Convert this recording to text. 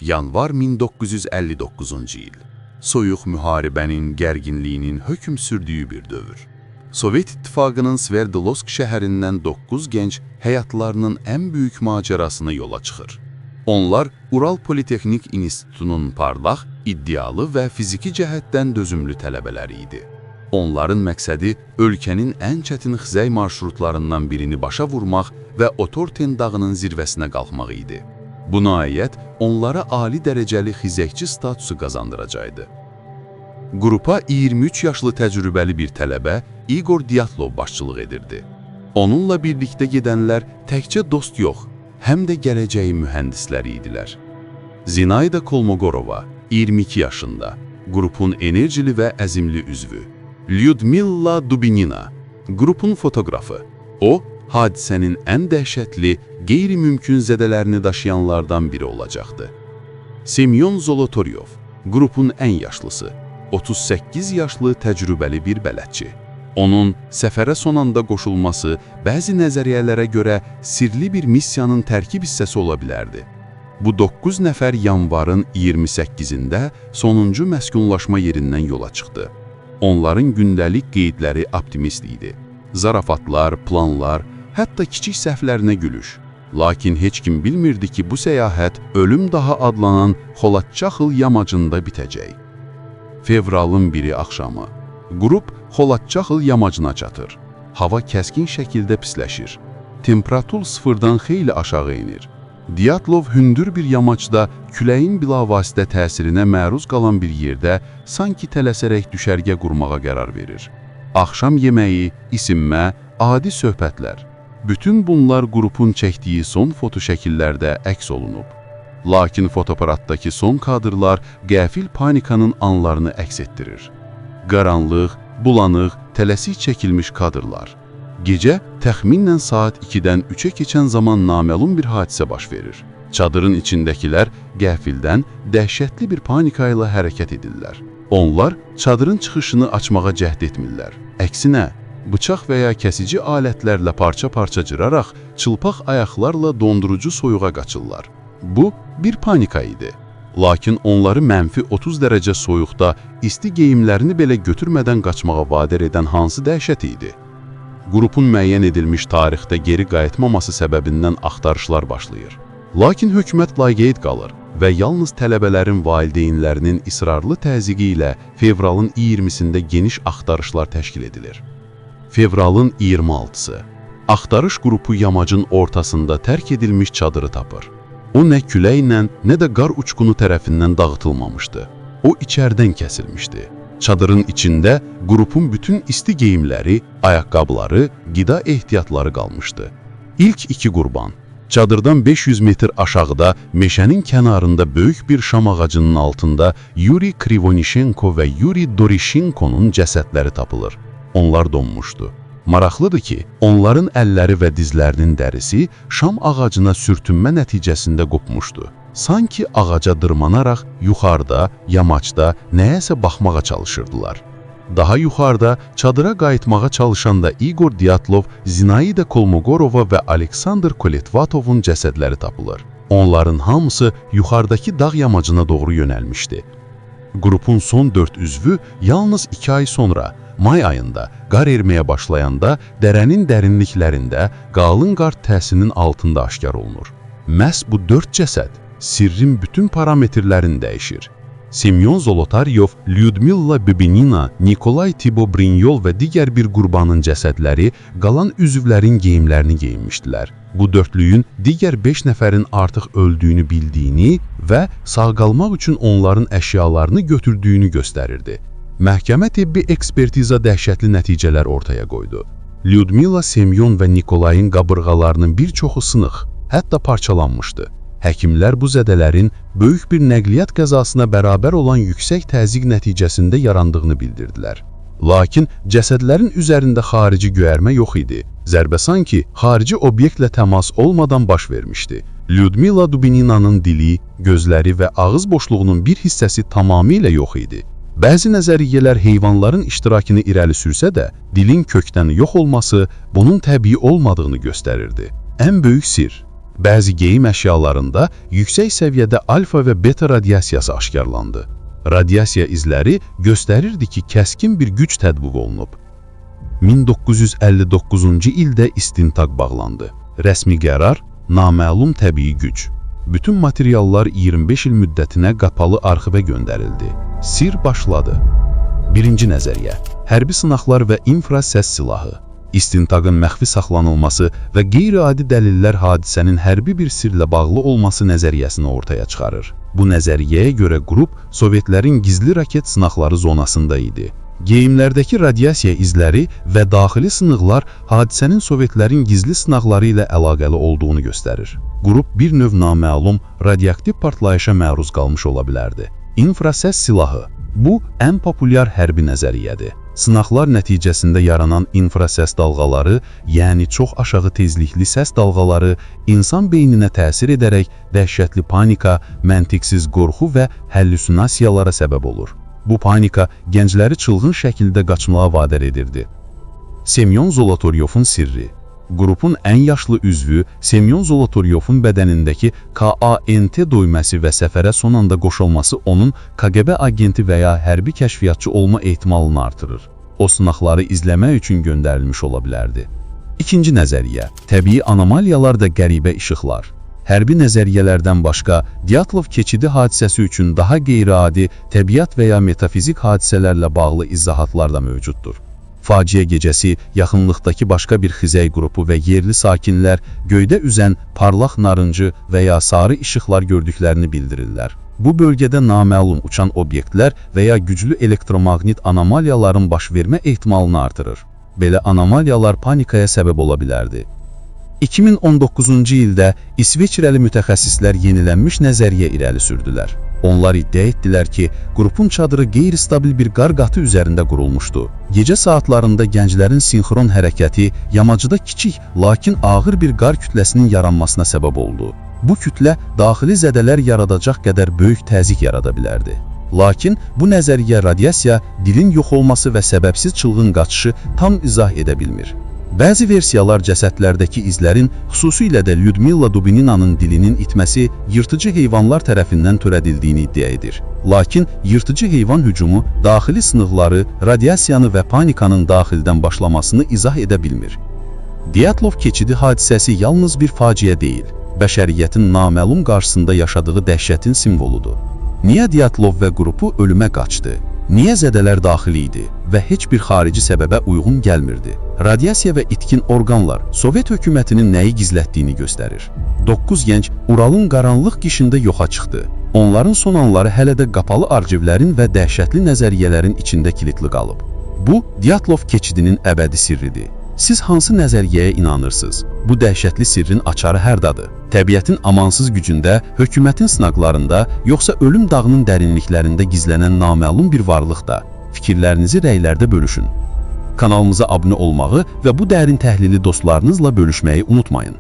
Yanvar 1959-cu il. Soyuq müharibənin, gərginliyinin hökm sürdüyü bir dövr. Sovet İttifaqının Sverdlovsk şəhərindən 9 gənc həyatlarının ən böyük macərasına yola çıxır. Onlar Ural Politexnik İnstitutunun parlaq, iddialı və fiziki cəhətdən dözümlü tələbələri idi. Onların məqsədi ölkənin ən çətin xizəy marşrutlarından birini başa vurmaq və Otorten dağının zirvəsinə qalxmaq idi. Bu nailiyyət onlara ali dərəcəli xizəkçi statusu qazandıracaqdı. Qrupa 23 yaşlı təcrübəli bir tələbə Igor Dyatlov başçılıq edirdi. Onunla birlikdə gedənlər təkcə dost yox, həm də gələcəyi mühəndisləri idilər. Zinaida Kolmogorova, 22 yaşında, qrupun enerjili və əzimli üzvü. Lyudmila Dubinina, qrupun fotoqrafı. O, hadisənin ən dəhşətli, qeyri-mümkün zədələrini daşıyanlardan biri olacaqdı. Semyon Zolotoryov, qrupun ən yaşlısı, 38 yaşlı təcrübəli bir bələdçi. Onun səfərə son anda qoşulması bəzi nəzəriyyələrə görə sirli bir missiyanın tərkib hissəsi ola bilərdi. Bu 9 nəfər yanvarın 28-də sonuncu məskunlaşma yerindən yola çıxdı. Onların gündəlik qeydləri optimist idi. Zarafatlar, planlar, hətta kiçik səhvlərinə gülüş. Lakin heç kim bilmirdi ki, bu səyahət Ölüm Dağı adlanan Xolatçaxıl yamacında bitəcək. Fevralın 1-i axşamı. Qrup Xolatçaxıl yamacına çatır. Hava kəskin şəkildə pisləşir. Temperatur sıfırdan xeyli aşağı inir. Dyatlov hündür bir yamacda küləyin bilavasitə təsirinə məruz qalan bir yerdə sanki tələsərək düşərgə qurmağa qərar verir. Axşam yeməyi, isinmə, adi söhbətlər. Bütün bunlar qrupun çəkdiyi son foto şəkillərdə əks olunub. Lakin fotoaparatdakı son kadrlar qəfil panikanın anlarını əks etdirir. Qaranlıq, bulanıq, tələsik çəkilmiş kadrlar. Gecə təxminən saat 2-dən 3-ə keçən zaman naməlum bir hadisə baş verir. Çadırın içindəkilər qəfildən dəhşətli bir panika ilə hərəkət edirlər. Onlar çadırın çıxışını açmağa cəhd etmirlər. Əksinə, bıçaq və ya kəsici alətlərlə parça-parça cıraraq, çılpaq ayaqlarla dondurucu soyuğa qaçırlar. Bu, bir panika idi. Lakin onları mənfi 30 dərəcə soyuqda isti geyimlərini belə götürmədən qaçmağa vadar edən hansı dəhşət idi? Qrupun müəyyən edilmiş tarixdə geri qayıtmaması səbəbindən axtarışlar başlayır. Lakin hökumət laqeyd qalır və yalnız tələbələrin valideynlərinin israrlı təzyiqi ilə fevralın 20-sində geniş axtarışlar təşkil edilir. Fevralın 26-sı. Axtarış qrupu yamacın ortasında tərk edilmiş çadırı tapır. O nə küləklə, nə də qar uçqunu tərəfindən dağıtılmamışdı. O içərdən kəsilmişdi. Çadırın içində qrupun bütün isti geyimləri, ayaqqabıları, qida ehtiyatları qalmışdı. İlk 2 qurban. Çadırdan 500 metr aşağıda meşənin kənarında böyük bir şam ağacının altında Yuri Krivonishenko və Yuri Dorishenkonun cəsədləri tapılır. Onlar donmuşdu. Maraqlıdır ki, onların əlləri və dizlərinin dərisi şam ağacına sürtünmə nəticəsində qopmuşdu. Sanki ağaca dırmanaraq yuxarıda, yamacda nəyəsə baxmağa çalışırdılar. Daha yuxarıda çadıra qayıtmağa çalışanda Igor Dyatlov, Zinaida Kolmogorova və Aleksandr Koletvatovun cəsədləri tapılır. Onların hamısı yuxarıdakı dağ yamacına doğru yönəlmişdi. Qrupun son 4 üzvü yalnız 2 ay sonra, may ayında qar erməyə başlayanda dərənin dərinliklərində qalın qar təsirinin altında aşkar olunur. Məhz bu 4 cəsəd sirrin bütün parametrlərini dəyişir. Semyon Zolotaryov, Lyudmila Dubinina, Nikolay Tibobrinyol və digər bir qurbanın cəsədləri qalan üzvlərin geyimlərini geyinmişdilər. Bu dörtlüyün digər 5 nəfərin artıq öldüyünü bildiyini və sağ qalmaq üçün onların əşyalarını götürdüyünü göstərirdi. Məhkəmə tibbi ekspertiza dəhşətli nəticələr ortaya qoydu. Lyudmila, Semyon və Nikolayın qabırğalarının bir çoxu sınıq, hətta parçalanmışdı. Həkimlər bu zədələrin böyük bir nəqliyyat qəzasına bərabər olan yüksək təzyiq nəticəsində yarandığını bildirdilər. Lakin cəsədlərin üzərində xarici göyərmə yox idi. Zərbə sanki xarici obyektlə təmas olmadan baş vermişdi. Lyudmila Dubininanın dili, gözləri və ağız boşluğunun bir hissəsi tamamilə yox idi. Bəzi nəzəriyyələr heyvanların iştirakını irəli sürsə də, dilin kökdən yox olması bunun təbii olmadığını göstərirdi. Ən böyük sir, Bəzi geyim əşyalarında yüksək səviyyədə alfa və beta radiasiyası aşkarlandı. Radiasiya izləri göstərirdi ki, kəskin bir güc tətbiq olunub. 1959-cu ildə istintaq bağlandı. Rəsmi qərar, naməlum təbii güc. Bütün materiallar 25 il müddətinə qapalı arxivə göndərildi. Sir başladı. Birinci nəzəriyyə, hərbi sınaqlar və infrasəs silahı. İstintaqın məxfi saxlanılması və qeyri-adi dəlillər hadisənin hərbi bir sirlə bağlı olması nəzəriyyəsini ortaya çıxarır. Bu nəzəriyyəyə görə qrup Sovetlərin gizli raket sınaqları zonasında idi. Geyimlərdəki radiasiya izləri və daxili sınıqlar hadisənin Sovetlərin gizli sınaqları ilə əlaqəli olduğunu göstərir. Qrup bir növ naməlum radioaktiv partlayışa məruz qalmış ola bilərdi. İnfrasəs silahı. Bu, ən populyar hərbi nəzəriyyədir. Sınaqlar nəticəsində yaranan infrasəs dalğaları, yəni çox aşağı tezlikli səs dalğaları, insan beyninə təsir edərək dəhşətli panika, məntiqsiz qorxu və hallüsinasiyalara səbəb olur. Bu panika gəncləri çılğın şəkildə qaçmağa vadar edirdi. Semyon Zolotoryovun sirri. Qrupun ən yaşlı üzvü Semyon Zolotoryovun bədənindəki KANT döyməsi və səfərə son anda qoşulması onun KGB agenti və ya hərbi kəşfiyyatçı olma ehtimalını artırır. O sınaqları izləmək üçün göndərilmiş ola bilərdi. İkinci nəzəriyyə, təbii anomaliyalar da qəribə işıqlar. Hərbi nəzəriyyələrdən başqa, Dyatlov keçidi hadisəsi üçün daha qeyri-adi, təbiət və ya metafizik hadisələrlə bağlı izahatlar da mövcuddur. Faciə gecəsi yaxınlıqdakı başqa bir xizək qrupu və yerli sakinlər göydə üzən parlaq narıncı və ya sarı işıqlar gördüklərini bildirirlər. Bu bölgədə naməlum uçan obyektlər və ya güclü elektromaqnit anomaliyaların baş vermə ehtimalını artırır. Belə anomaliyalar panikaya səbəb ola bilərdi. 2019-cu ildə İsveçrəli mütəxəssislər yenilənmiş nəzəriyyə irəli sürdülər. Onlar iddia etdilər ki, qrupun çadırı qeyri-stabil bir qar qatı üzərində qurulmuşdu. Gecə saatlarında gənclərin sinxron hərəkəti yamacıda kiçik, lakin ağır bir qar kütləsinin yaranmasına səbəb oldu. Bu kütlə daxili zədələr yaradacaq qədər böyük təzyiq yarada bilərdi. Lakin bu nəzəriyyə radiasiya, dilin yox olması və səbəbsiz çılğın qaçışı tam izah edə bilmir. Bəzi versiyalar cəsədlərdəki izlərin, xüsusilə də Lyudmila Dubininanın dilinin itməsi yırtıcı heyvanlar tərəfindən törədildiyini iddia edir. Lakin yırtıcı heyvan hücumu daxili sınıqları, radiasiyanı və panikanın daxildən başlamasını izah edə bilmir. Dyatlov keçidi hadisəsi yalnız bir faciə deyil, bəşəriyyətin naməlum qarşısında yaşadığı dəhşətin simvoludur. Niyə Dyatlov və qrupu ölümə qaçdı? Niyə zədələr daxili idi və heç bir xarici səbəbə uyğun gəlmirdi? Radiasiya və itkin orqanlar Sovet hökumətinin nəyi gizlətdiyini göstərir. 9 gənc Uralın qaranlıq qişində yoxa çıxdı. Onların son anları hələ də qapalı arşivlərin və dəhşətli nəzəriyyələrin içində kilitli qalıb. Bu, Dyatlov keçidinin əbədi sirridir. Siz hansı nəzəriyyəyə inanırsınız? Bu dəhşətli sirrin açarı hərdadır? Təbiətin amansız gücündə, hökumətin sınaqlarında, yoxsa ölüm dağının dərinliklərində gizlənən naməlum bir varlıqda? Fikirlərinizi rəylərdə bölüşün. Kanalımıza abunə olmağı və bu dərin təhlili dostlarınızla bölüşməyi unutmayın.